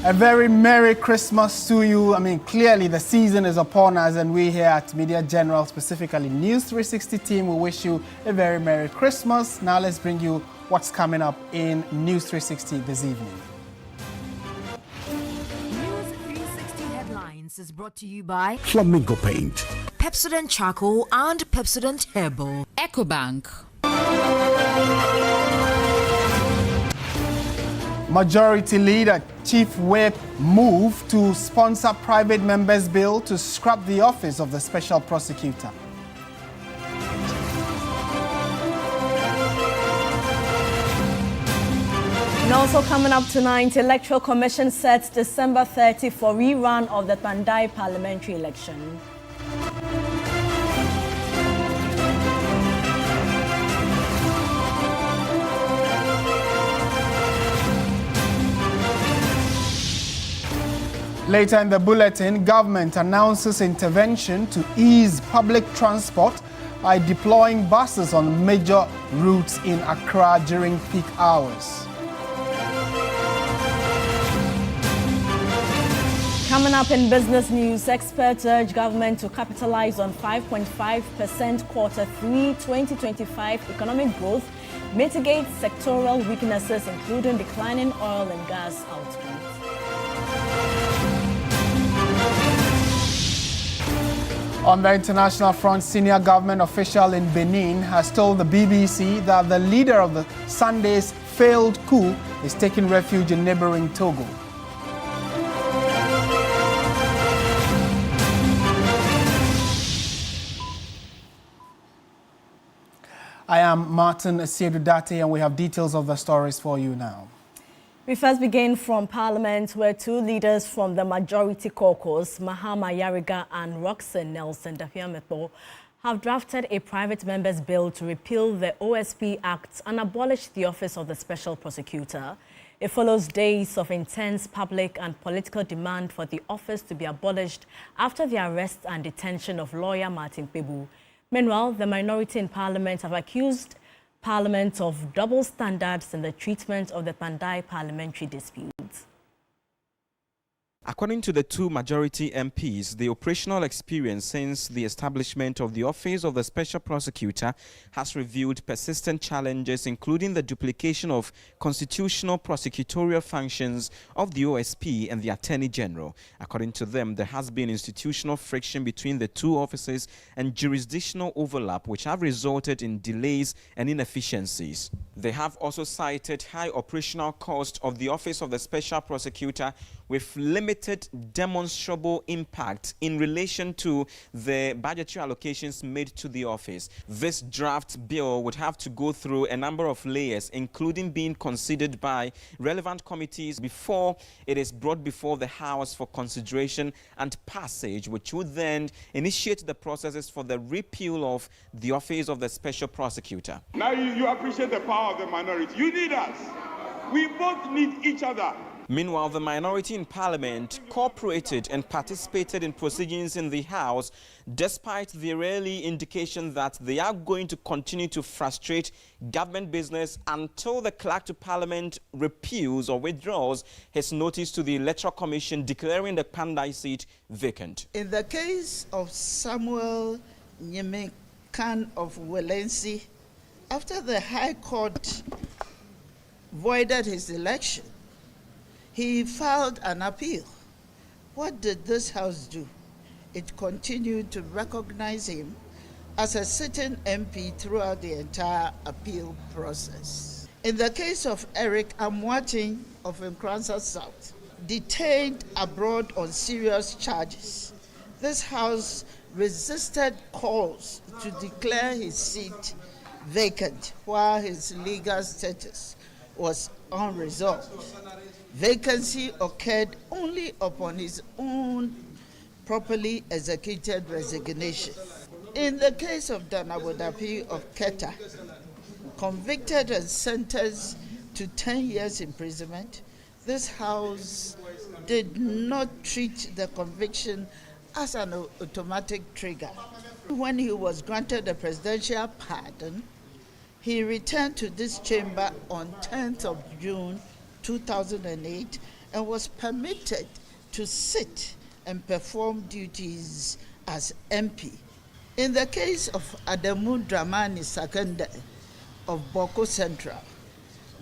A very Merry Christmas to you. I mean, clearly the season is upon us, and we here at Media General, specifically News360 team, we wish you a very Merry Christmas. Now let's bring you what's coming up in News360 this evening. News360 Headlines is brought to you by Flamingo Paint, Pepsodent Charcoal and Pepsodent Herbal, EcoBank. Majority Leader Chief Whip move to sponsor private members' bill to scrap the office of the Special Prosecutor. And also coming up tonight, Electoral Commission sets December 30 for rerun of the Kpandai parliamentary election. Later in the bulletin, government announces intervention to ease public transport by deploying buses on major routes in Accra during peak hours. Coming up in business news, experts urge government to capitalize on 5.5% Q3 2025 economic growth, mitigate sectoral weaknesses including declining oil and gas output. On the international front, senior government official in Benin has told the BBC that the leader of the Sunday's failed coup is taking refuge in neighboring Togo. I am Martin Asiedudate, and we have details of the stories for you now. We first begin from Parliament, where two leaders from the Majority Caucus, Mahama Yariga and Roxanne Nelson Dafiameto, have drafted a private member's bill to repeal the OSP Act and abolish the Office of the Special Prosecutor. It follows days of intense public and political demand for the office to be abolished after the arrest and detention of lawyer Martin Kpebu. Meanwhile, the minority in Parliament have accused Parliament of double standards in the treatment of the Kpandai parliamentary dispute. According to the two majority MPs, the operational experience since the establishment of the Office of the Special Prosecutor has revealed persistent challenges, including the duplication of constitutional prosecutorial functions of the OSP and the Attorney General. According to them, there has been institutional friction between the two offices and jurisdictional overlap, which have resulted in delays and inefficiencies. They have also cited high operational cost of the Office of the Special Prosecutor, with limited demonstrable impact in relation to the budgetary allocations made to the office. This draft bill would have to go through a number of layers, including being considered by relevant committees before it is brought before the House for consideration and passage, which would then initiate the processes for the repeal of the Office of the Special Prosecutor. Now you appreciate the power of the minority. You need us. We both need each other. Meanwhile, the minority in Parliament cooperated and participated in proceedings in the House, despite the early indication that they are going to continue to frustrate government business until the clerk to Parliament repeals or withdraws his notice to the Electoral Commission declaring the Kpandai seat vacant. In the case of Samuel Nyemekan of Walensi, after the High Court voided his election, he filed an appeal. What did this House do? It continued to recognize him as a sitting MP throughout the entire appeal process. In the case of Eric Amwating of Nkranza South, detained abroad on serious charges, this House resisted calls to declare his seat vacant while his legal status was unresolved. Vacancy occurred only upon his own properly executed resignation. In the case of Danawodapi of Keta, convicted and sentenced to 10 years imprisonment, this House did not treat the conviction as an automatic trigger. When he was granted a presidential pardon, he returned to this chamber on 10th of June 2008 and was permitted to sit and perform duties as MP. In the case of Adamu Dramani Sakanda of Boko Central,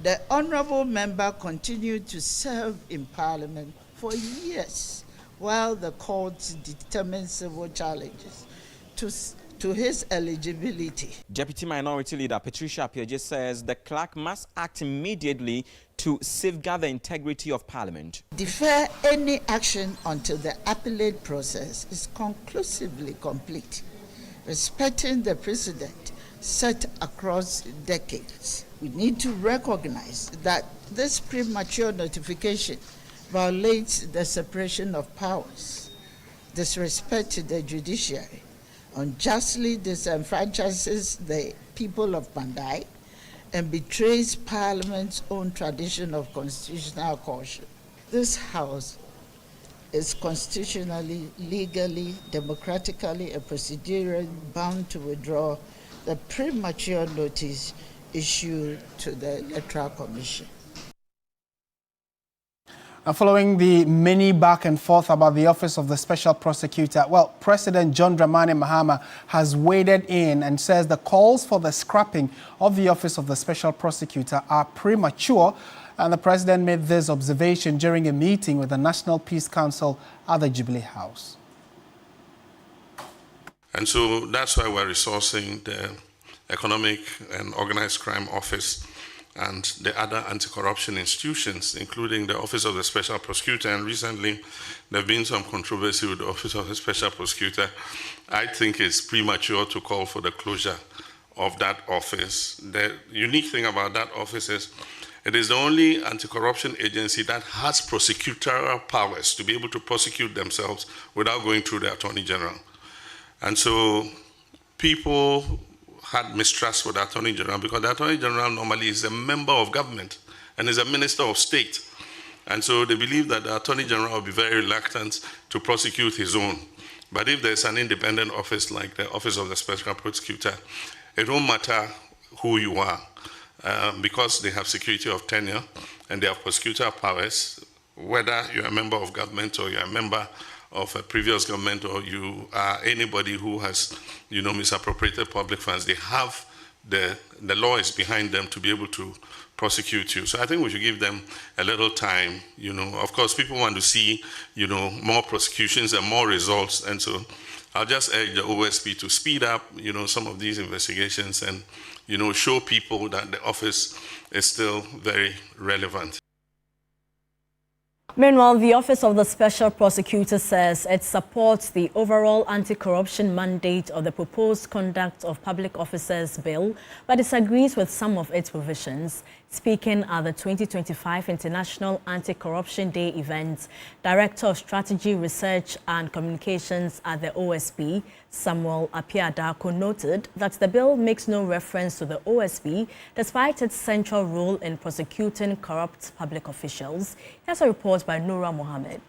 the honorable member continued to serve in Parliament for years while the courts determined civil challenges to his eligibility. Deputy Minority Leader Patricia Appiagyei says the clerk must act immediately to safeguard the integrity of Parliament. Defer any action until the appellate process is conclusively complete, respecting the precedent set across decades. We need to recognize that this premature notification violates the separation of powers, disrespects the judiciary, unjustly disenfranchises the people of Kpandai, and betrays Parliament's own tradition of constitutional caution. This House is constitutionally, legally, democratically, and procedurally bound to withdraw the premature notice issued to the Electoral Commission. Now, following the many back and forth about the office of the Special Prosecutor, well, President John Dramani Mahama has waded in and says the calls for the scrapping of the office of the Special Prosecutor are premature. And the President made this observation during a meeting with the National Peace Council at the Jubilee House. And so that's why we're resourcing the Economic and Organized Crime Office and the other anti-corruption institutions, including the Office of the Special Prosecutor. And recently, there have been some controversy with the Office of the Special Prosecutor. I think it's premature to call for the closure of that office. The unique thing about that office is it is the only anti-corruption agency that has prosecutorial powers to be able to prosecute themselves without going through the Attorney General. And so people had mistrust with the Attorney General because the Attorney General normally is a member of government and is a minister of state. And so they believe that the Attorney General will be very reluctant to prosecute his own. But if there's an independent office like the Office of the Special Prosecutor, it won't matter who you are because they have security of tenure and they have prosecutorial powers, whether you're a member of government or you're a member of a previous government or you are anybody who has, misappropriated public funds. They have the law is behind them to be able to prosecute you. So I think we should give them a little time. Of course, people want to see, more prosecutions and more results. And so I'll just urge the OSP to speed up, some of these investigations and, show people that the office is still very relevant. Meanwhile, the Office of the Special Prosecutor says it supports the overall anti-corruption mandate of the proposed Conduct of Public Officers Bill, but disagrees with some of its provisions. Speaking at the 2025 International Anti-Corruption Day event, Director of Strategy, Research and Communications at the OSP, Samuel Appiah-Darko, noted that the bill makes no reference to the OSP despite its central role in prosecuting corrupt public officials. Here's a report by Noura Mohammed.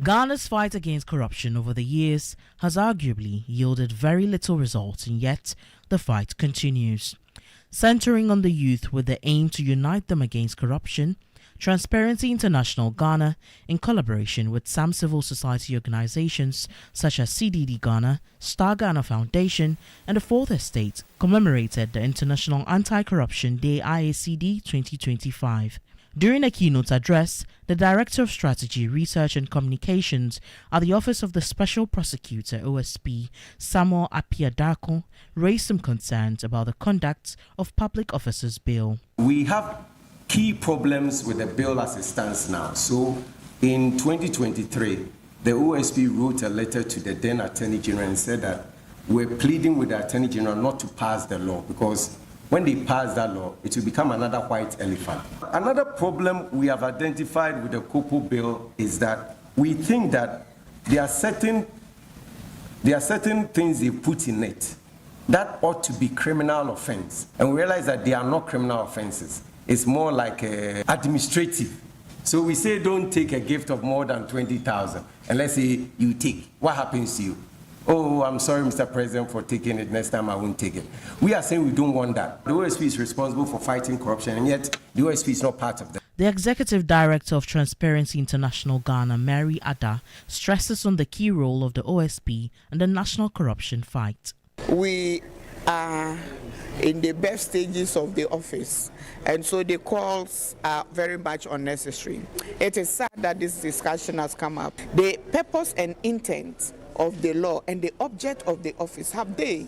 Ghana's fight against corruption over the years has arguably yielded very little result, and yet the fight continues. Centering on the youth with the aim to unite them against corruption, Transparency International Ghana, in collaboration with some civil society organizations such as CDD Ghana, Star Ghana Foundation, and the Fourth Estate, commemorated the International Anti-Corruption Day IACD 2025. During a keynote address, the Director of Strategy, Research and Communications at the Office of the Special Prosecutor, OSP, Samuel Appiah-Darko, raised some concerns about the Conduct of Public Officers Bill. We have key problems with the bill as it stands now. So in 2023, the OSP wrote a letter to the then Attorney General and said that we're pleading with the Attorney General not to pass the law, because when they pass that law, it will become another white elephant. Another problem we have identified with the Cocoa Bill is that we think that there are certain things they put in it that ought to be criminal offense. And we realize that they are not criminal offenses. It's more like administrative. So we say don't take a gift of more than 20,000. And let's say you take. What happens to you? Oh, I'm sorry, Mr. President, for taking it. Next time I won't take it. We are saying we don't want that. The OSP is responsible for fighting corruption, and yet the OSP is not part of that. The Executive Director of Transparency International Ghana, Mary Ada, stresses on the key role of the OSP in the national corruption fight. We are in the best stages of the office, and so the calls are very much unnecessary. It is sad that this discussion has come up. The purpose and intent of the law and the object of the office, have they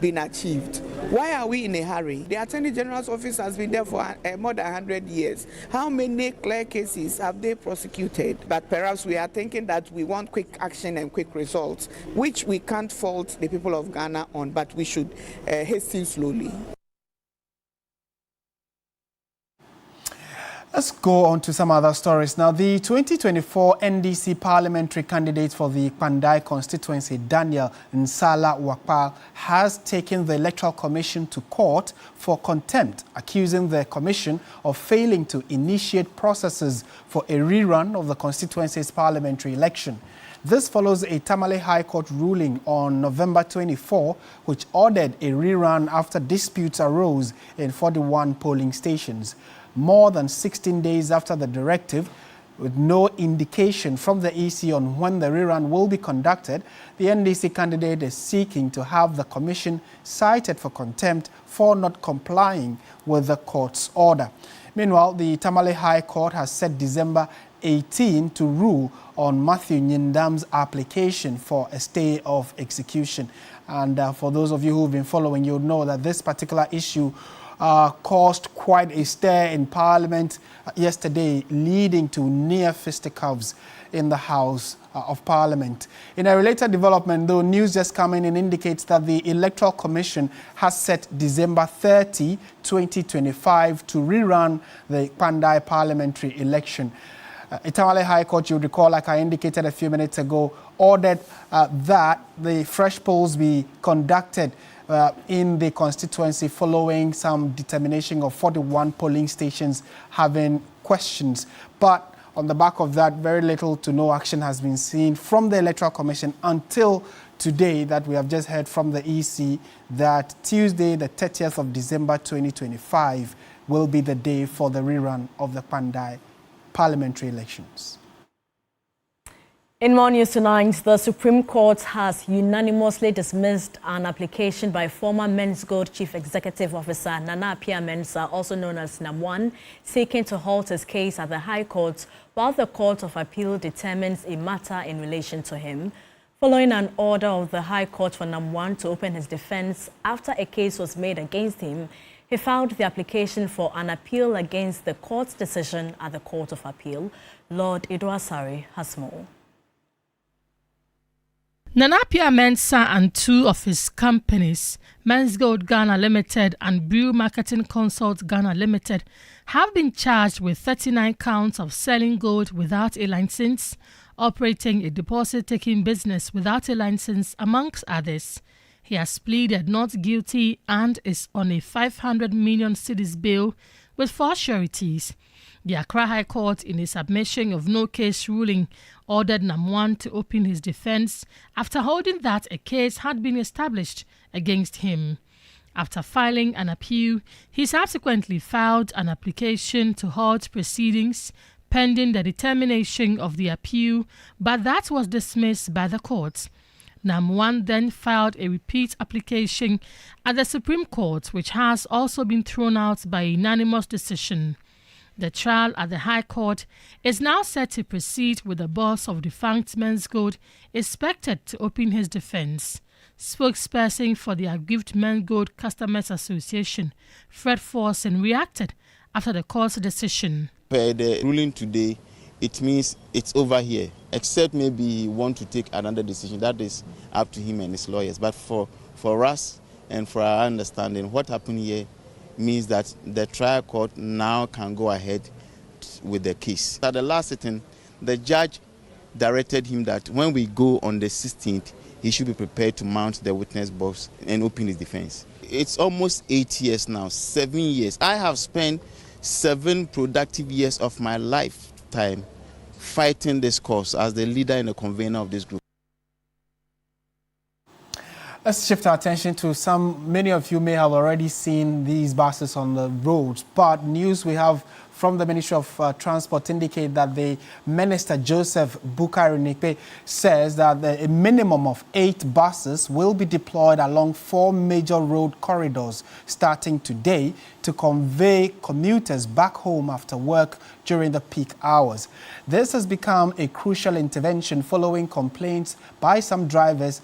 been achieved? Why are we in a hurry? The Attorney General's office has been there for more than 100 years. How many clear cases have they prosecuted? But perhaps we are thinking that we want quick action and quick results, which we can't fault the people of Ghana on, but we should hasten slowly. Let's go on to some other stories. Now, the 2024 NDC parliamentary candidate for the Kpandai constituency, Daniel Nsala Wakpal, has taken the Electoral Commission to court for contempt, accusing the commission of failing to initiate processes for a rerun of the constituency's parliamentary election. This follows a Tamale High Court ruling on November 24, which ordered a rerun after disputes arose in 41 polling stations. More than 16 days after the directive, with no indication from the EC on when the rerun will be conducted, the NDC candidate is seeking to have the commission cited for contempt for not complying with the court's order. Meanwhile, the Tamale High Court has set December 18 to rule on Matthew Nyindam's application for a stay of execution. And for those of you who've been following, you'll know that this particular issue caused quite a stir in Parliament yesterday, leading to near fisticuffs in the House of Parliament. In a related development, though, news just coming in indicates that the Electoral Commission has set December 30, 2025 to rerun the Kpandai parliamentary election. Tamale High Court, you'll recall, like I indicated a few minutes ago, ordered that the fresh polls be conducted in the constituency following some determination of 41 polling stations having questions. But on the back of that, very little to no action has been seen from the Electoral Commission until today, that we have just heard from the EC that Tuesday, the 30th of December 2025, will be the day for the rerun of the Kpandai parliamentary elections. In more news tonight, the Supreme Court has unanimously dismissed an application by former Men's Gold Chief Executive Officer Nana Appiah-Mensah, also known as NAM1, seeking to halt his case at the High Court while the Court of Appeal determines a matter in relation to him. Following an order of the High Court for NAM1 to open his defense after a case was made against him, he filed the application for an appeal against the court's decision at the Court of Appeal. Lord Idwasari has more. Nana Appiah-Mensah and two of his companies, Men's Gold Ghana Limited and Brew Marketing Consult Ghana Limited, have been charged with 39 counts of selling gold without a license, operating a deposit-taking business without a license, amongst others. He has pleaded not guilty and is on a 500 million cedis bail with 4 sureties. The Accra High Court, in a submission of no case ruling, ordered NAM1 to open his defense after holding that a case had been established against him. After filing an appeal, he subsequently filed an application to halt proceedings pending the determination of the appeal, but that was dismissed by the court. NAM1 then filed a repeat application at the Supreme Court, which has also been thrown out by a unanimous decision. The trial at the High Court is now set to proceed with the boss of defunct Men's Gold expected to open his defense. Spokesperson for the aggrieved Men's Gold Customers Association, Fred Forson, reacted after the court's decision. The ruling today it means it's over here. Except maybe he want to take another decision. That is up to him and his lawyers. But for us and for our understanding, what happened here means that the trial court now can go ahead with the case. At the last sitting, the judge directed him that when we go on the 16th, he should be prepared to mount the witness box and open his defense. It's almost 8 years now, 7 years. I have spent 7 productive years of my lifetime fighting this cause as the leader and the convener of this group. Let's shift our attention to many of you may have already seen these buses on the roads, but news we have from the Ministry of Transport indicate that the Minister Joseph Bukari-Nikpe says that a minimum of 8 buses will be deployed along 4 major road corridors starting today to convey commuters back home after work during the peak hours. This has become a crucial intervention following complaints by some drivers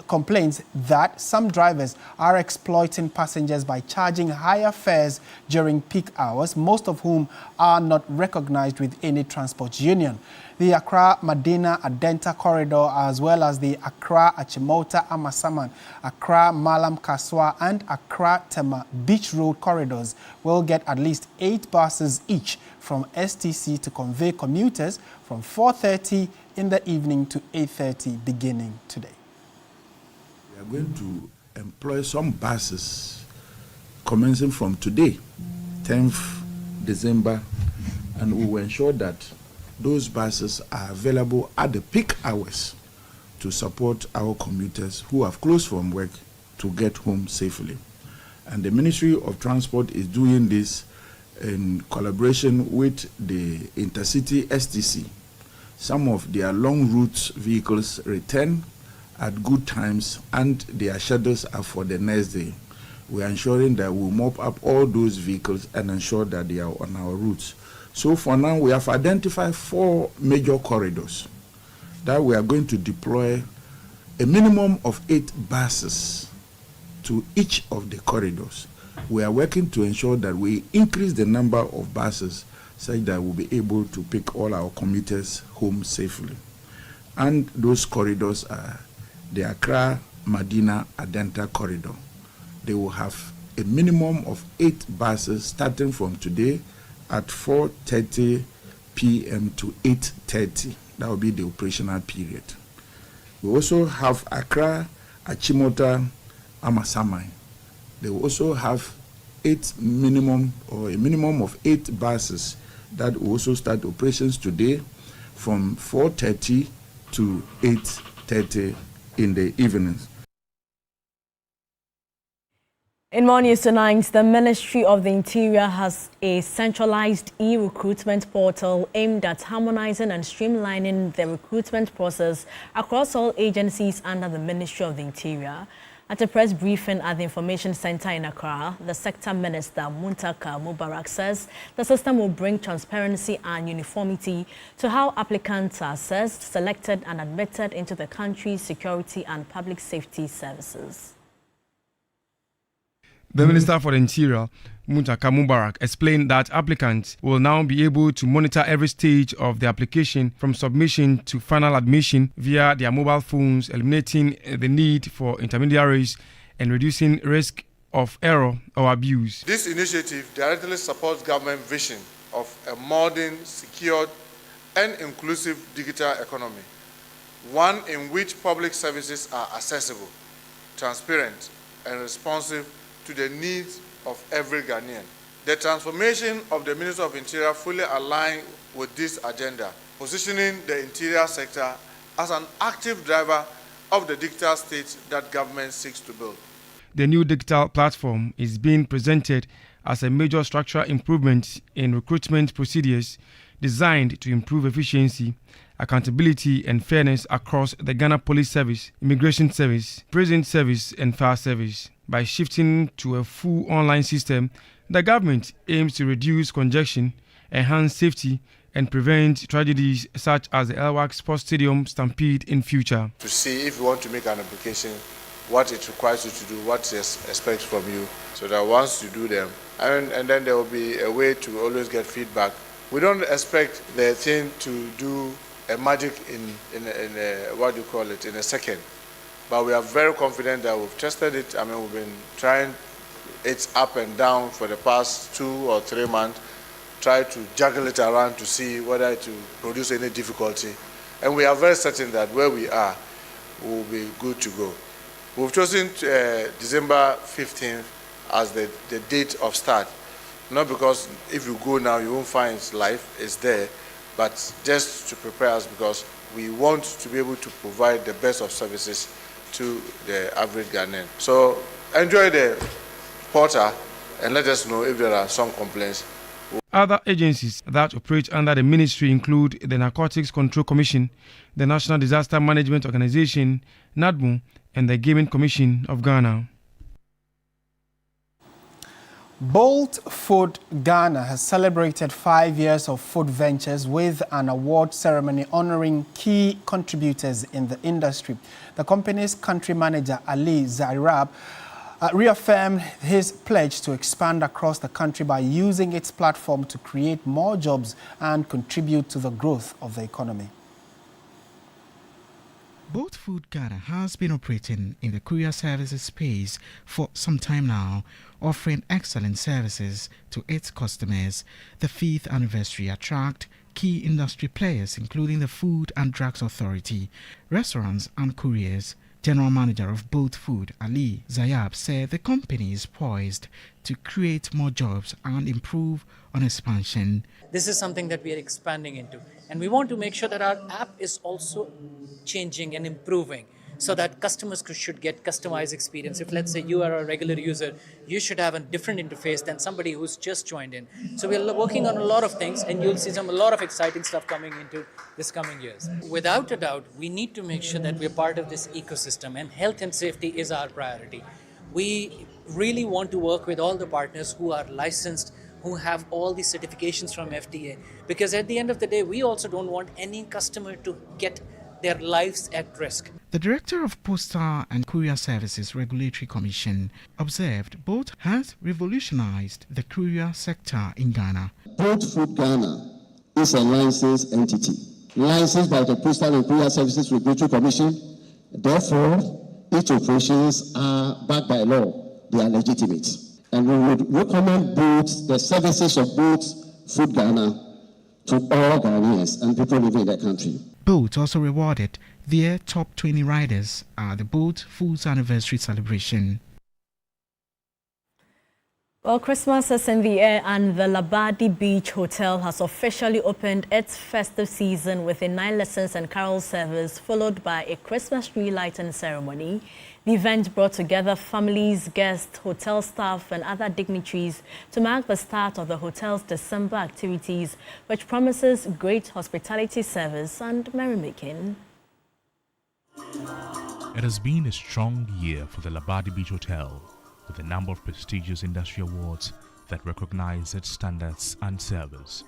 complaints that some drivers are exploiting passengers by charging higher fares during peak hours, most of whom are not recognized with any transport union. The Accra-Madina-Adenta corridor, as well as the Accra-Achimota-Amasaman, Accra-Malam Kaswa, and Accra-Tema Beach Road corridors will get at least 8 buses each from STC to convey commuters from 4:30 in the evening to 8:30 beginning today. We are going to employ some buses commencing from today, 10th December, and we will ensure that those buses are available at the peak hours to support our commuters who have closed from work to get home safely. And the Ministry of Transport is doing this in collaboration with the Intercity STC. Some of their long route vehicles return at good times and their schedules are for the next day. We are ensuring that we mop up all those vehicles and ensure that they are on our routes. So for now, we have identified 4 major corridors that we are going to deploy a minimum of 8 buses to each of the corridors. We are working to ensure that we increase the number of buses such that we'll be able to pick all our commuters home safely. And those corridors are the Accra-Madina-Adenta corridor. They will have a minimum of 8 buses starting from today at 4:30 p.m. to 8:30. That will be the operational period. We also have Accra, Achimota, Amasaman. They will also have a minimum of 8 buses that will also start operations today from 4:30 to 8:30 in the evenings. In more news tonight, the Ministry of the Interior has a centralized e-recruitment portal aimed at harmonizing and streamlining the recruitment process across all agencies under the Ministry of the Interior. At a press briefing at the Information Center in Accra, the Sector Minister Muntaka Mubarak says the system will bring transparency and uniformity to how applicants are assessed, selected and admitted into the country's security and public safety services. The Minister for the Interior, Muntaka Mubarak, explained that applicants will now be able to monitor every stage of the application from submission to final admission via their mobile phones, eliminating the need for intermediaries and reducing risk of error or abuse. This initiative directly supports government vision of a modern, secured and inclusive digital economy, one in which public services are accessible, transparent and responsive to the needs of every Ghanaian. The transformation of the Ministry of Interior fully aligns with this agenda, positioning the interior sector as an active driver of the digital state that government seeks to build. The new digital platform is being presented as a major structural improvement in recruitment procedures designed to improve efficiency, accountability and fairness across the Ghana Police Service, Immigration Service, Prison Service and Fire Service. By shifting to a full online system, the government aims to reduce congestion, enhance safety, and prevent tragedies such as the Elwak Sports Stadium stampede in future. To see if you want to make an application, what it requires you to do, what it expects from you, so that once you do them, and then there will be a way to always get feedback We don't expect the thing to do a magic in what do you call it, in a second. But we are very confident that we've tested it. I mean, we've been trying it up and down for the past 2 or 3 months, try to juggle it around to see whether it will produce any difficulty. And we are very certain that where we are, we will be good to go. We've chosen December 15th as the date of start. Not because if you go now, you won't find life is there, but just to prepare us because we want to be able to provide the best of services to the average Ghanaian. So enjoy the portal and let us know if there are some complaints. Other agencies that operate under the ministry include the Narcotics Control Commission, the National Disaster Management Organization, NADMO, and the Gaming Commission of Ghana. Bolt Food Ghana has celebrated 5 years of food ventures with an award ceremony honoring key contributors in the industry. The company's country manager, Ali Zairab, reaffirmed his pledge to expand across the country by using its platform to create more jobs and contribute to the growth of the economy. Bolt Food Ghana has been operating in the courier services space for some time now, offering excellent services to its customers. The 5th anniversary attracted key industry players including the Food and Drugs Authority, restaurants and couriers. General Manager of Bolt Food, Ali Zayab, said the company is poised to create more jobs and improve on expansion. This is something that we are expanding into, and we want to make sure that our app is also changing and improving so that customers should get customized experience. If let's say you are a regular user, you should have a different interface than somebody who's just joined in. So we're working on a lot of things, and you'll see a lot of exciting stuff coming into this coming years. Without a doubt, we need to make sure that we're part of this ecosystem, and health and safety is our priority. We really want to work with all the partners who are licensed, who have all the certifications from FDA, because at the end of the day, we also don't want any customer to get their lives at risk. The Director of Postal and Courier Services Regulatory Commission observed Bolt has revolutionized the courier sector in Ghana. Bolt Food Ghana is a licensed entity, licensed by the Postal and Courier Services Regulatory Commission. Therefore, its operations are backed by law. They are legitimate. And we would recommend both the services of Bolt Food Ghana to all Ghanaians and people living in the country. Bolt also rewarded their top 20 riders at the Bolt Foods Anniversary celebration. Well, Christmas is in the air and the Labadi Beach Hotel has officially opened its festive season with a 9 lessons and carol service followed by a Christmas tree lighting ceremony. The event brought together families, guests, hotel staff and other dignitaries to mark the start of the hotel's December activities, which promises great hospitality service and merrymaking. It has been a strong year for the Labadi Beach Hotel, with a number of prestigious industry awards that recognize its standards and service.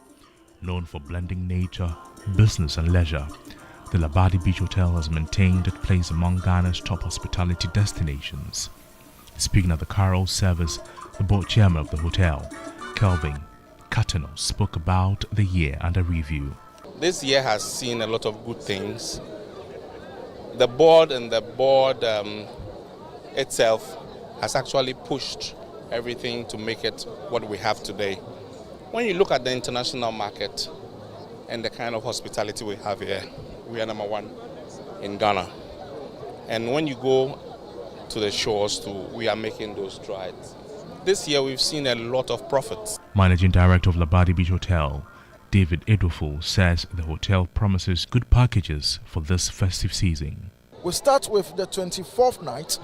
Known for blending nature, business and leisure, the Labadi Beach Hotel has maintained its place among Ghana's top hospitality destinations. Speaking at the carol service, the board chairman of the hotel, Kelvin Katano, spoke about the year under review. This year has seen a lot of good things. The board itself has actually pushed everything to make it what we have today. When you look at the international market and the kind of hospitality we have here, we are #1 in Ghana. And when you go to the shores too, we are making those strides. This year we've seen a lot of profits. Managing Director of Labadi Beach Hotel, David Edofo, says the hotel promises good packages for this festive season. We start with the 24th night,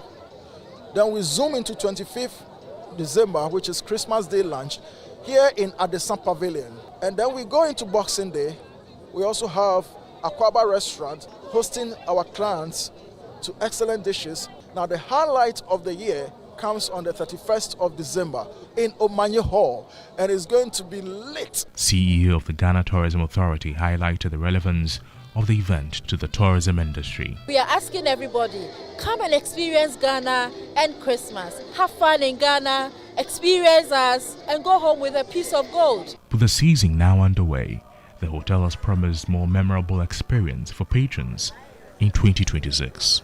then we zoom into 25th December, which is Christmas Day lunch, here in Adesan Pavilion. And then we go into Boxing Day. We also have Aquaba Restaurant hosting our clients to excellent dishes. Now the highlight of the year comes on the 31st of December in Omanye Hall, and it's going to be lit. CEO of the Ghana Tourism Authority highlighted the relevance of the event to the tourism industry. We are asking everybody, come and experience Ghana and Christmas. Have fun in Ghana, experience us, and go home with a piece of gold. With the season now underway, the hotel has promised more memorable experience for patrons in 2026.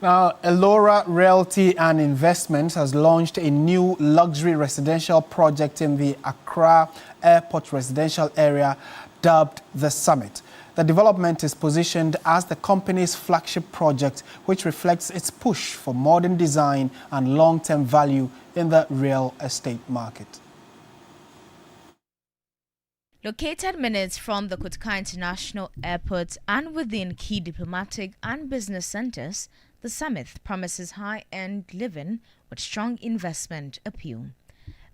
Now, Elora Realty and Investments has launched a new luxury residential project in the Accra Airport residential area dubbed The Summit. The development is positioned as the company's flagship project, which reflects its push for modern design and long-term value in the real estate market. Located minutes from the Kotka International Airport and within key diplomatic and business centers, the summit promises high-end living with strong investment appeal.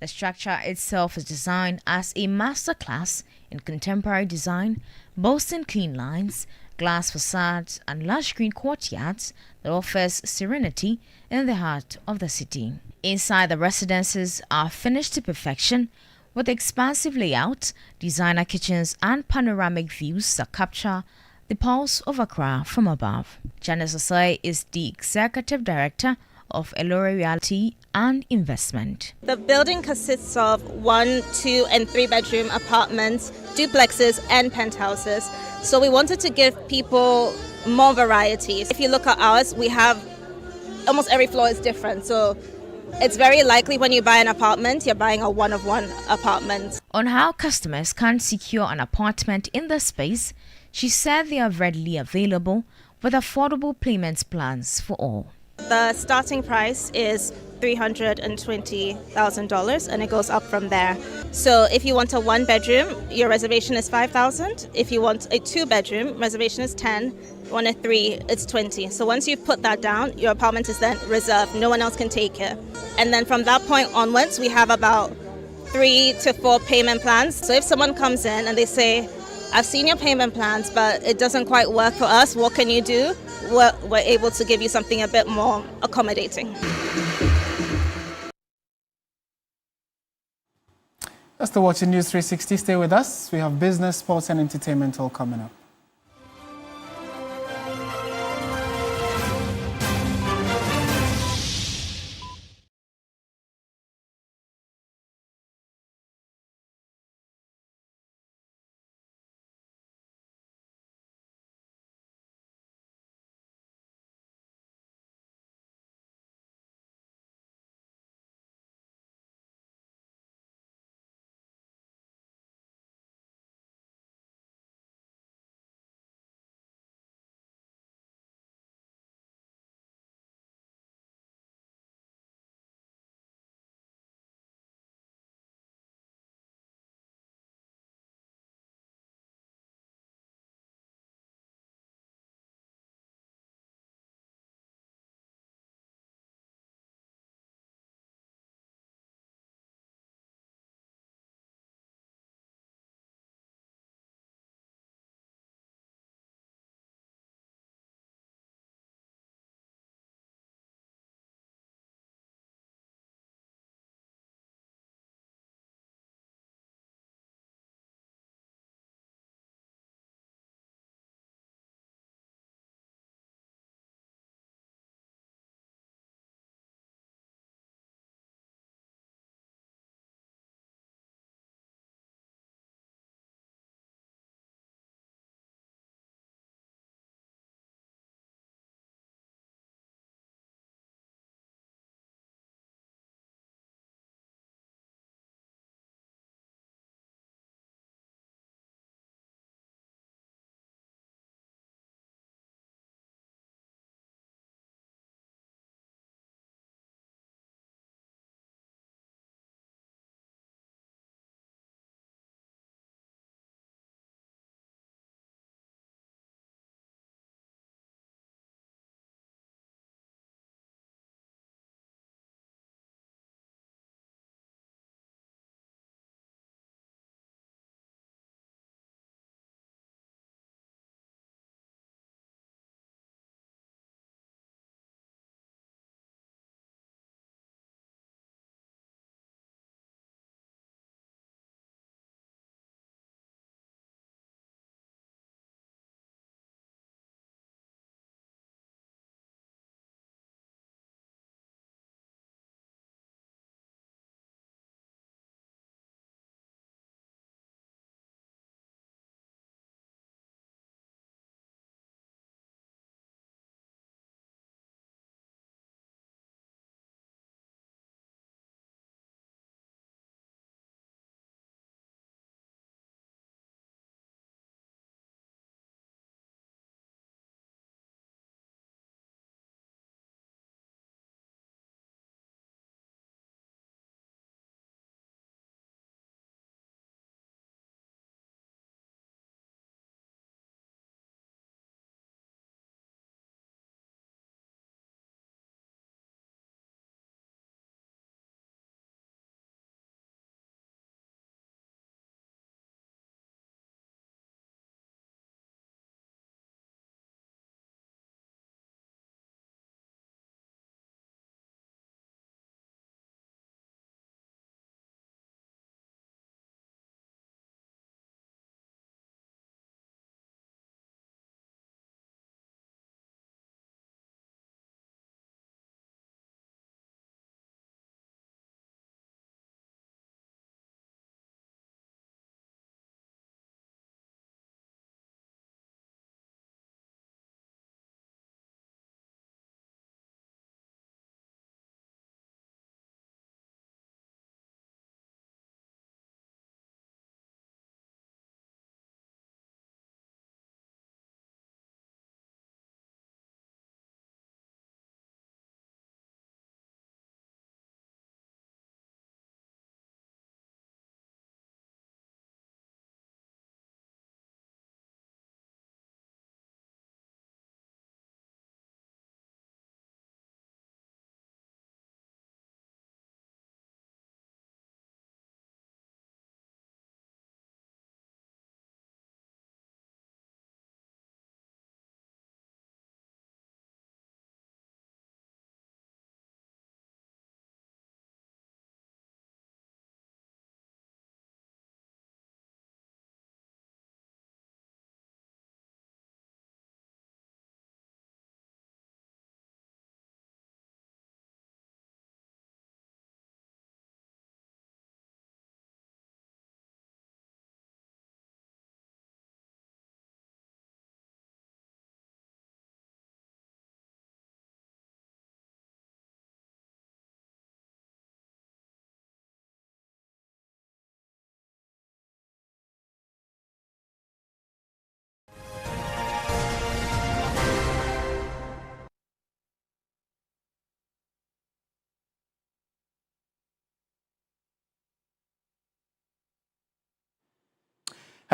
The structure itself is designed as a masterclass in contemporary design, boasting clean lines, glass facades, and lush green courtyards that offers serenity in the heart of the city. Inside, the residences are finished to perfection, with expansive layout, designer kitchens, and panoramic views that capture the pulse of Accra from above. Janice Osei is the Executive Director of Elora Realty and Investment. The building consists of 1, 2, and 3 bedroom apartments, duplexes, and penthouses. So we wanted to give people more variety. If you look at ours, we have almost every floor is different. So it's very likely when you buy an apartment, you're buying a one-of-one apartment. On how customers can secure an apartment in the space, she said they are readily available with affordable payment plans for all. The starting price is $320,000 and it goes up from there. So if you want a 1-bedroom, your reservation is $5,000. If you want a 2-bedroom, reservation is $10,000. If you want a 3, it's $20,000. So once you've put that down, your apartment is then reserved. No one else can take it. And then from that point onwards, we have about 3 to 4 payment plans. So if someone comes in and they say, I've seen your payment plans, but it doesn't quite work for us, what can you do? We're able to give you something a bit more accommodating. That's the watching News 360. Stay with us. We have business, sports, and entertainment all coming up.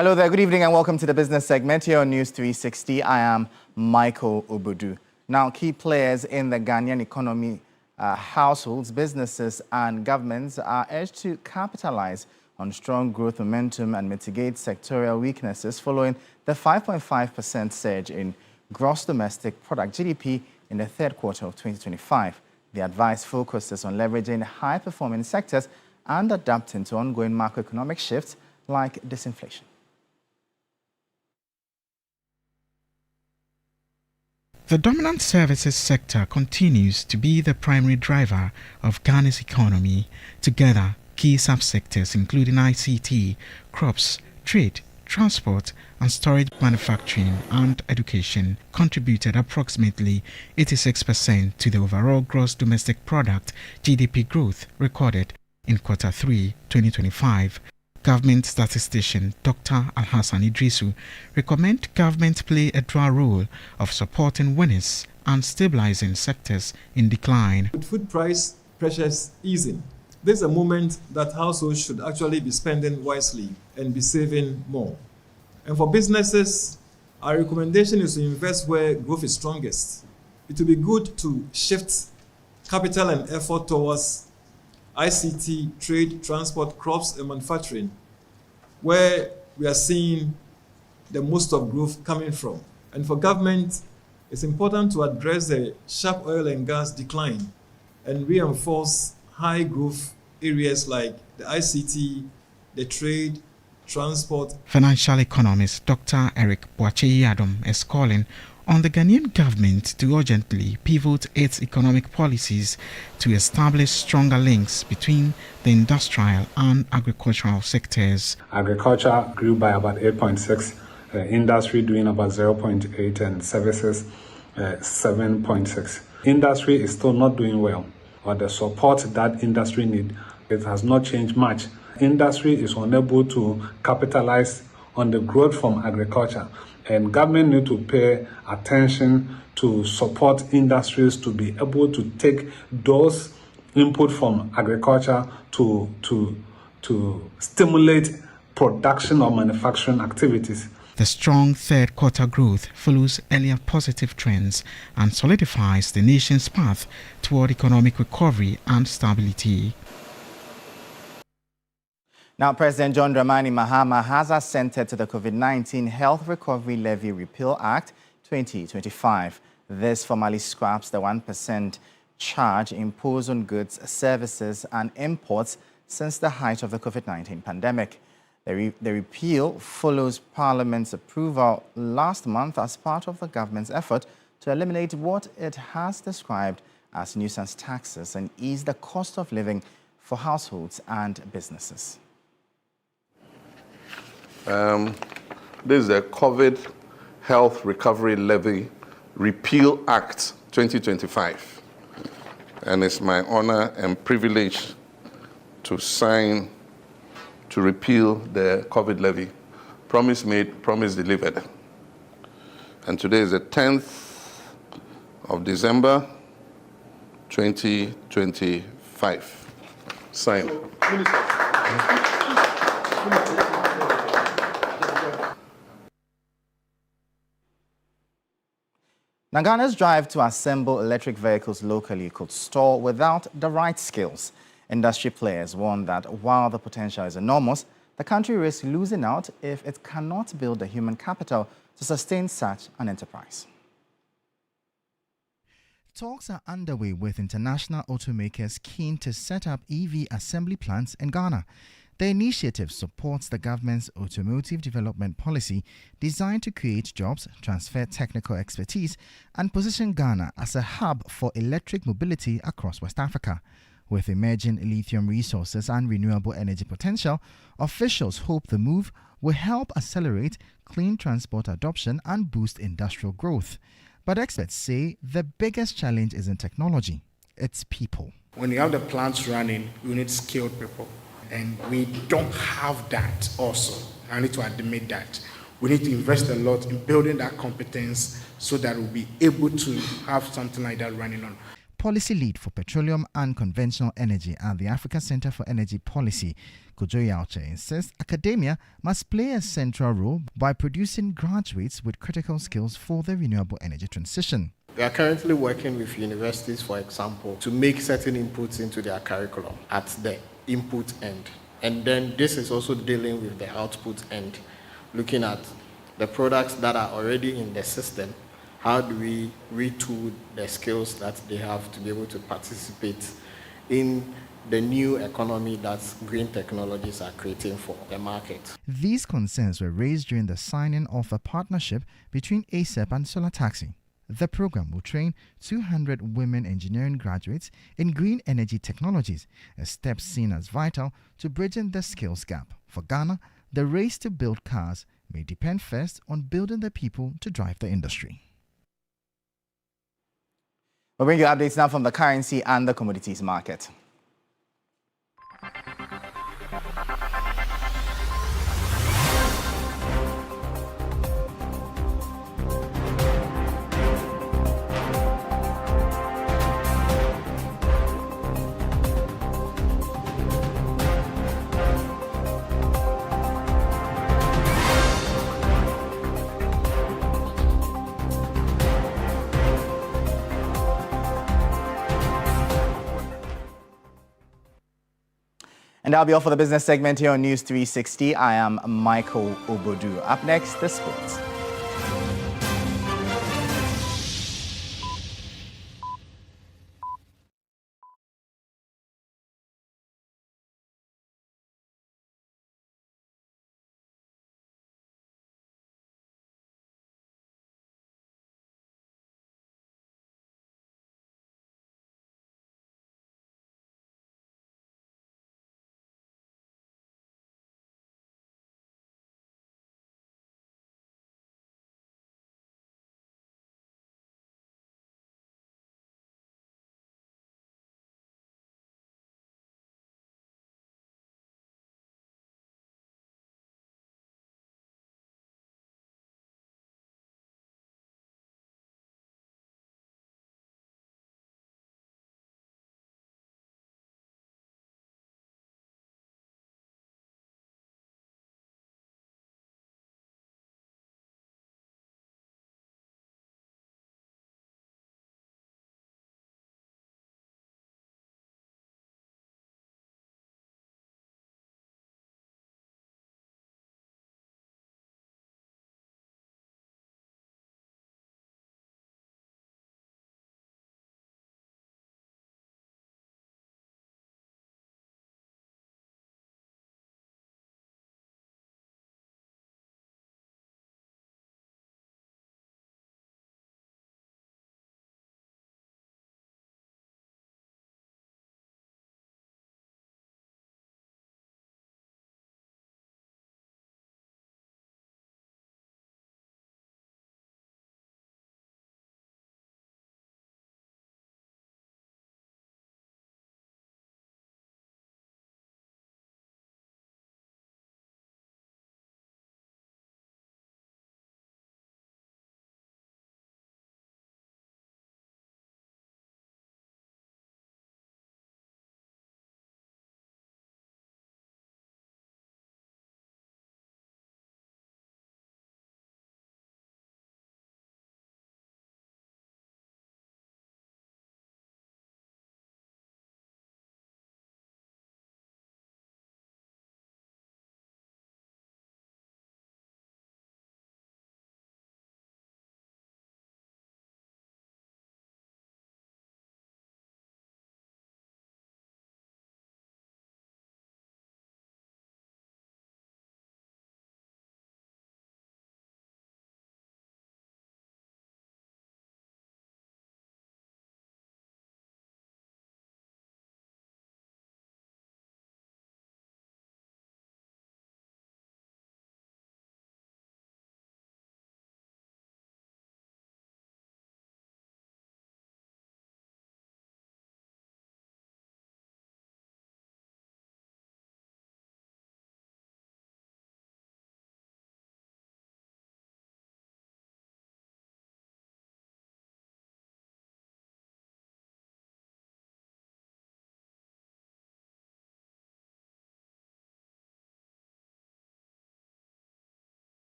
Hello there, good evening and welcome to the business segment here on News 360. I am Michael Obudu. Now, key players in the Ghanaian economy, households, businesses and governments are urged to capitalize on strong growth momentum and mitigate sectorial weaknesses following the 5.5% surge in gross domestic product GDP in the third quarter of 2025. The advice focuses on leveraging high-performing sectors and adapting to ongoing macroeconomic shifts like disinflation. The dominant services sector continues to be the primary driver of Ghana's economy. Together, key subsectors including ICT, crops, trade, transport and storage, manufacturing and education contributed approximately 86% to the overall gross domestic product GDP growth recorded in quarter 3 2025. Government statistician Dr. Alhassan Idrisu recommend government play a dual role of supporting winners and stabilizing sectors in decline. With food price pressures easing, this is a moment that households should actually be spending wisely and be saving more. And for businesses, our recommendation is to invest where growth is strongest. It will be good to shift capital and effort towards ICT, trade, transport, crops, and manufacturing, where we are seeing the most of growth coming from. And for government, it's important to address the sharp oil and gas decline and reinforce high growth areas like the ICT, the trade, transport. Financial economist Dr. Eric Boakye-Yadom is calling on the Ghanaian government to urgently pivot its economic policies to establish stronger links between the industrial and agricultural sectors. Agriculture grew by about 8.6, industry doing about 0.8 and services 7.6. Industry is still not doing well, but the support that industry needs, it has not changed much. Industry is unable to capitalize on the growth from agriculture. And government need to pay attention to support industries to be able to take those input from agriculture to stimulate production or manufacturing activities. The strong third quarter growth follows earlier positive trends and solidifies the nation's path toward economic recovery and stability. Now, President John Dramani Mahama has assented to the COVID-19 Health Recovery Levy Repeal Act 2025. This formally scraps the 1% charge imposed on goods, services and imports since the height of the COVID-19 pandemic. The repeal follows Parliament's approval last month as part of the government's effort to eliminate what it has described as nuisance taxes and ease the cost of living for households and businesses. This is the COVID Health Recovery Levy Repeal Act 2025. And it's my honor and privilege to sign to repeal the COVID levy. Promise made, promise delivered. And today is the 10th of December, 2025. Sign. Now, Ghana's drive to assemble electric vehicles locally could stall without the right skills. Industry players warn that while the potential is enormous, the country risks losing out if it cannot build the human capital to sustain such an enterprise. Talks are underway with international automakers keen to set up EV assembly plants in Ghana. The initiative supports the government's automotive development policy designed to create jobs, transfer technical expertise, and position Ghana as a hub for electric mobility across West Africa. With emerging lithium resources and renewable energy potential, officials hope the move will help accelerate clean transport adoption and boost industrial growth. But experts say the biggest challenge isn't technology, it's people. When you have the plants running, you need skilled people. And we don't have that also. I need to admit that. We need to invest a lot in building that competence so that we'll be able to have something like that running on. policy lead for petroleum and conventional energy at the Africa Center for Energy Policy, Kojo Yauche, insists academia must play a central role by producing graduates with critical skills for the renewable energy transition. We are currently working with universities, for example, to make certain inputs into their curriculum at the input end. And then this is also dealing with the output end, looking at the products that are already in the system. How do we retool the skills that they have to be able to participate in the new economy that green technologies are creating for the market? These concerns were raised during the signing of a partnership between ASEP and Solar Taxi. The program will train 200 women engineering graduates in green energy technologies, a step seen as vital to bridging the skills gap. For Ghana, the race to build cars may depend first on building the people to drive the industry. We'll bring you updates now from the currency and the commodities market. And that'll be all for the business segment here on News 360. I am Michael Obodu. Up next, the sports.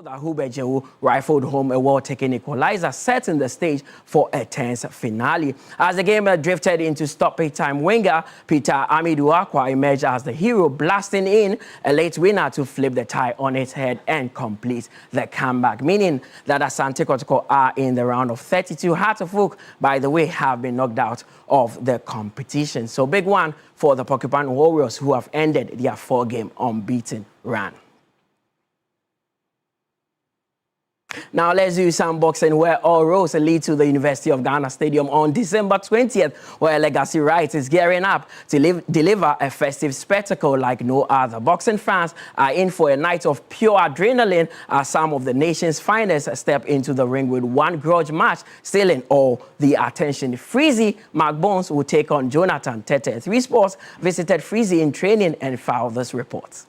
That Hubejewu rifled home a well-taken equalizer, setting the stage for a tense finale. As the game drifted into stoppage time, winger Peter Amidu-Akwa emerged as the hero, blasting in a late winner to flip the tie on its head and complete the comeback, meaning that Asante Kotoko are in the round of 32. Hartlepool, by the way, have been knocked out of the competition. So big one for the Porcupine Warriors, who have ended their 4-game unbeaten run. Now let's do some boxing, where all roads lead to the University of Ghana Stadium on December 20th, where Legacy Rights is gearing up to deliver a festive spectacle like no other. Boxing fans are in for a night of pure adrenaline as some of the nation's finest step into the ring with one grudge match stealing all the attention. Freezy McBones will take on Jonathan Tete. 3 Sports visited Freezy in training and filed this report.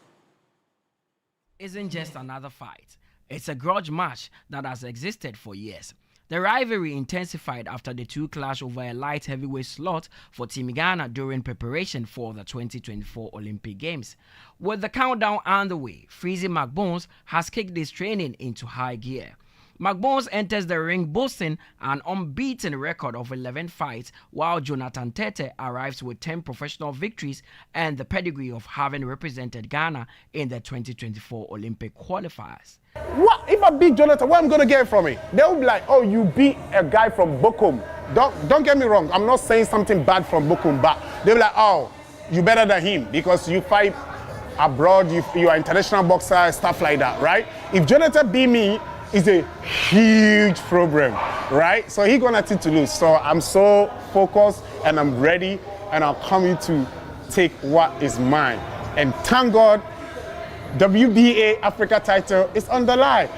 Isn't just another fight. It's a grudge match that has existed for years. The rivalry intensified after the two clashed over a light heavyweight slot for Team Ghana during preparation for the 2024 Olympic Games. With the countdown underway, Freezy McBones has kicked his training into high gear. McBones enters the ring boasting an unbeaten record of 11 fights, while Jonathan Tete arrives with 10 professional victories and the pedigree of having represented Ghana in the 2024 Olympic qualifiers. What if I beat Jonathan? What am I going to get from it? They'll be like, oh, you beat a guy from Bochum. Don't get me wrong. I'm not saying something bad from Bochum, but they'll be like, oh, you better than him because you fight abroad, you are international boxer, stuff like that, right? If Jonathan beat me, it's a huge problem, right? So he's gonna take to lose. So I'm so focused and I'm ready and I'm coming to take what is mine. And thank God, WBA Africa title is on the line.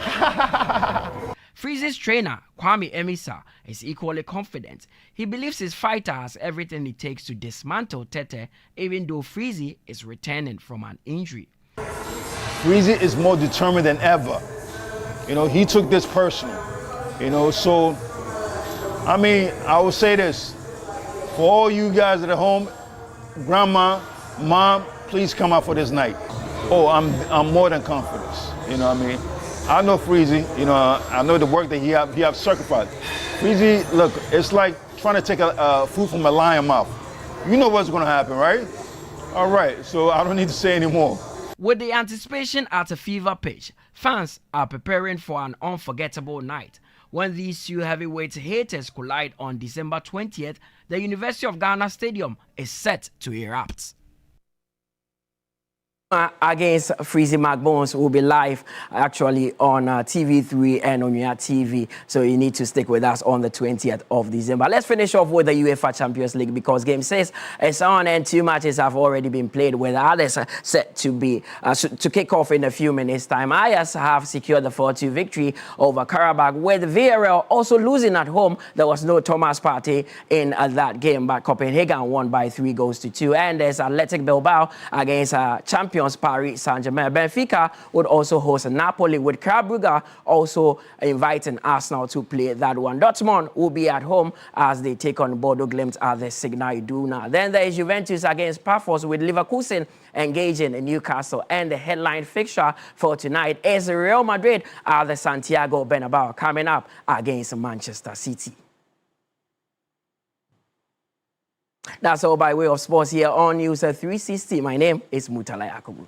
Freezy's trainer, Kwame Emisa, is equally confident. He believes his fighter has everything it takes to dismantle Tete, even though Freezy is returning from an injury. Freezy is more determined than ever. You know, he took this personal. You know, so, I mean, I will say this. For all you guys at home, grandma, mom, please come out for this night. Oh, I'm more than confident. You know what I mean? I know Freezy, you know, I know the work that he have sacrificed. Freezy, look, it's like trying to take a food from a lion mouth. You know what's gonna happen, right? All right, so I don't need to say any more. With the anticipation at a fever pitch, fans are preparing for an unforgettable night. When these two heavyweight haters collide on December 20th, the University of Ghana Stadium is set to erupt. Against Freezy McBones will be live actually on TV3 and on your TV. So you need to stick with us on the 20th of December. Let's finish off with the UEFA Champions League because Game 6 is on and 2 matches have already been played with others set to be to kick off in a few minutes time. Ajax have secured the 4-2 victory over Karabakh, with Villarreal also losing at home. There was no Thomas Partey in that game, but Copenhagen won by 3-2. And there's Athletic Bilbao against champion Paris Saint-Germain. Benfica would also host Napoli, with Club Brugge also inviting Arsenal to play that one. Dortmund will be at home as they take on Bodo Glimt at the Signal Iduna. Then there is Juventus against Pafos, with Leverkusen engaging in Newcastle. And the headline fixture for tonight is Real Madrid at the Santiago Bernabeu, coming up against Manchester City. That's all by way of sports here on News360. My name is Mutala Yakubu.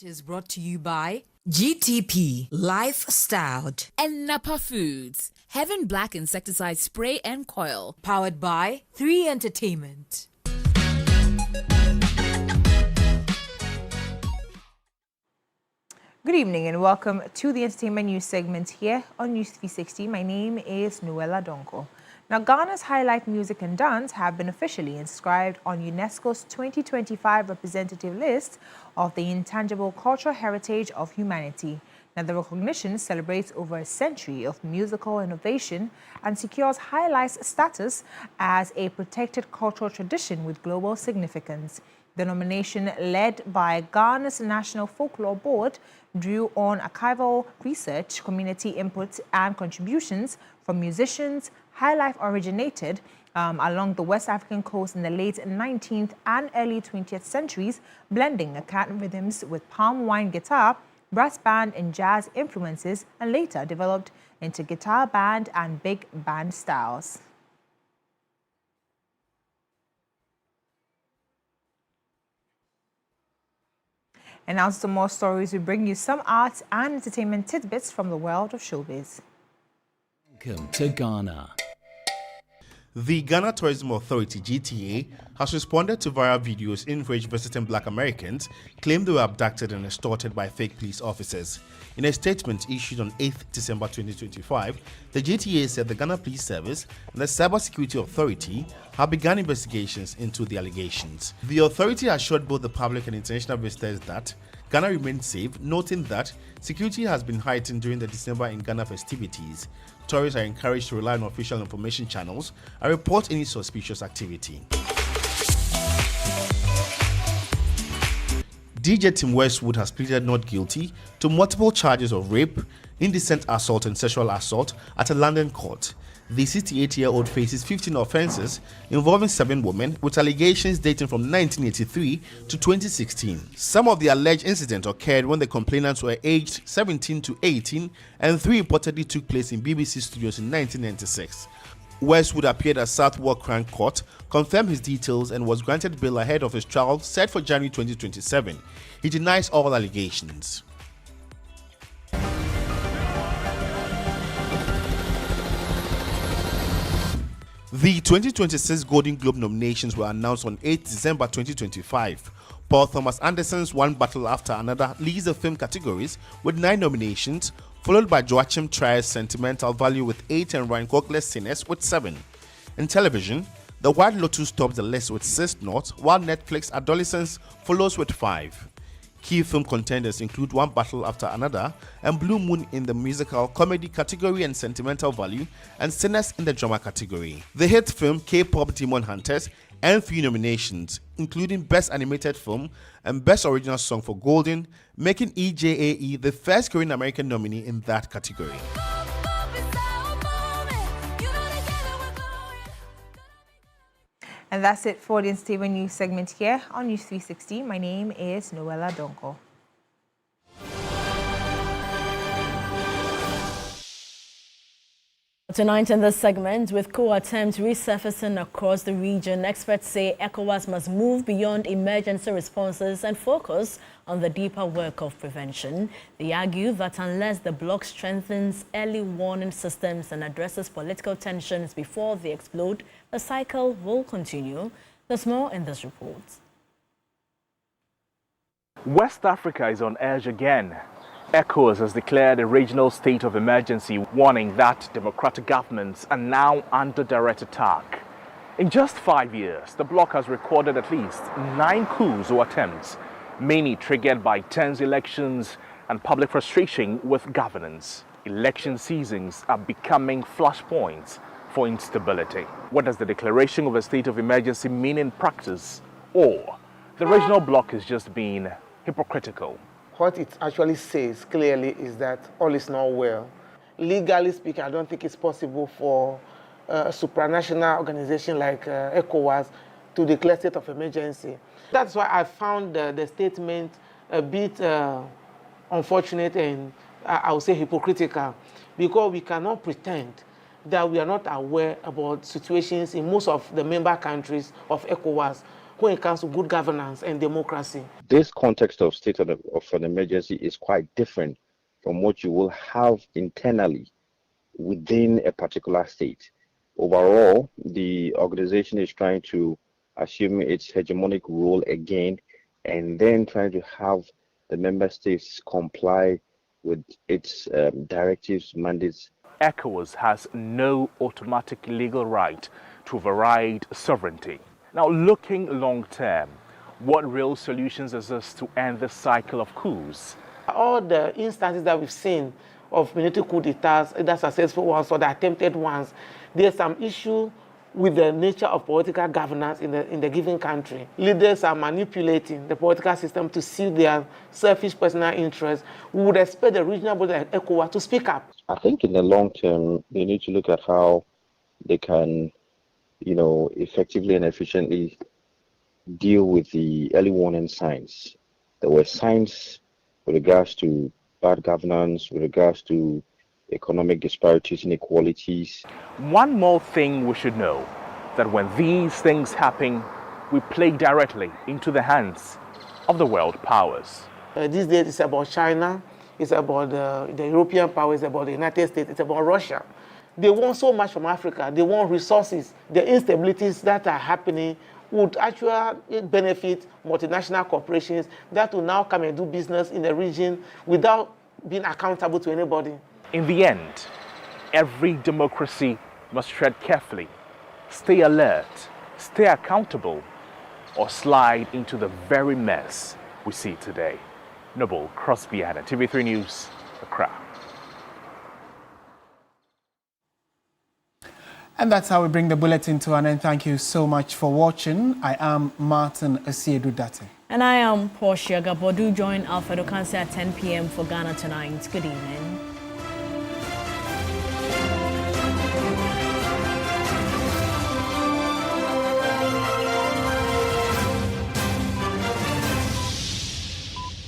is brought to you by GTP Lifestyled and Napa Foods. Heaven Black Insecticide Spray and Coil. Powered by 3 Entertainment. Good evening and welcome to the entertainment news segment here on News360. My name is Noella Donko. Now, Ghana's highlight music and dance have been officially inscribed on UNESCO's 2025 representative list of the intangible cultural heritage of humanity. Now, the recognition celebrates over a century of musical innovation and secures highlights status as a protected cultural tradition with global significance. The nomination, led by Ghana's National Folklore Board, drew on archival research, community input, and contributions from musicians. High Life originated along the West African coast in the late 19th and early 20th centuries, blending Akan rhythms with palm wine guitar, brass band, and jazz influences, and later developed into guitar band and big band styles. And now some more stories. We bring you some arts and entertainment tidbits from the world of showbiz. Welcome to Ghana. The Ghana Tourism Authority, GTA, has responded to viral videos in which visiting Black Americans claim they were abducted and extorted by fake police officers. In a statement issued on 8th December 2025, the GTA said the Ghana Police Service and the Cybersecurity Authority have begun investigations into the allegations. The authority assured both the public and international visitors that Ghana remains safe, noting that security has been heightened during the December in Ghana festivities. Tourists are encouraged to rely on official information channels and report any suspicious activity. DJ Tim Westwood has pleaded not guilty to multiple charges of rape, indecent assault and sexual assault at a London court. The 68-year-old faces 15 offences involving 7 women with allegations dating from 1983 to 2016. Some of the alleged incidents occurred when the complainants were aged 17 to 18 and 3 reportedly took place in BBC studios in 1996. Westwood appeared at Southwark Crown Court, confirmed his details and was granted bail ahead of his trial set for January 2027. He denies all allegations. The 2026 Golden Globe nominations were announced on 8 December 2025. Paul Thomas Anderson's One Battle After Another leads the film categories with 9 nominations, followed by Joachim Trier's Sentimental Value with 8 and Ryan Coogler's Sinners with 7. In television, The White Lotus tops the list with 6 nods, while Netflix Adolescence follows with 5. Key film contenders include One Battle After Another and Blue Moon in the musical comedy category and Sentimental Value, and Sinners in the drama category. The hit film K-pop Demon Hunters earned 3 nominations, including Best Animated Film and Best Original Song for Golden, making EJAE the first Korean American nominee in that category. And that's it for the entertainment news segment here on News360. My name is Noella Donko. Tonight in this segment, with coup attempts resurfacing across the region, experts say ECOWAS must move beyond emergency responses and focus on the deeper work of prevention. They argue that unless the bloc strengthens early warning systems and addresses political tensions before they explode, the cycle will continue. There's more in this report. West Africa is on edge again. ECOWAS has declared a regional state of emergency, warning that democratic governments are now under direct attack. In just 5 years, the bloc has recorded at least 9 coups or attempts, many triggered by tense elections and public frustration with governance. Election seasons are becoming flashpoints for instability. What does the declaration of a state of emergency mean in practice? Or the regional bloc is just being hypocritical? What it actually says clearly is that all is not well. Legally speaking, I don't think it's possible for a supranational organization like ECOWAS to declare state of emergency. That's why I found the statement a bit unfortunate and I would say hypocritical, because we cannot pretend that we are not aware about situations in most of the member countries of ECOWAS when it comes to good governance and democracy. This context of state of an emergency is quite different from what you will have internally within a particular state. Overall, the organization is trying to assume its hegemonic role again, and then trying to have the member states comply with its directives, mandates. ECOWAS has no automatic legal right to override sovereignty. Now, looking long term, what real solutions exist to end this cycle of coups? All the instances that we've seen of military coup d'etats, either successful ones or the attempted ones, there's some issue with the nature of political governance in the given country. Leaders are manipulating the political system to suit their selfish personal interests. We would expect the regional body like ECOWAS to speak up. I think in the long term, they need to look at how they can, effectively and efficiently deal with the early warning signs. There were signs with regards to bad governance, with regards to economic disparities, inequalities. One more thing we should know, that when these things happen, we play directly into the hands of the world powers. These days it's about China, it's about the European powers, it's about the United States, it's about Russia. They want so much from Africa, they want resources. The instabilities that are happening would actually benefit multinational corporations that will now come and do business in the region without being accountable to anybody. In the end, every democracy must tread carefully, stay alert, stay accountable, or slide into the very mess we see today. Noble Crosby, TV3 News, Accra. And that's how we bring the bulletin to an end. Thank you so much for watching. I am Martin Asiedu Date. And I am Portia Gabodu. Join Alfredo Kansi at 10 p.m. for Ghana Tonight. Good evening.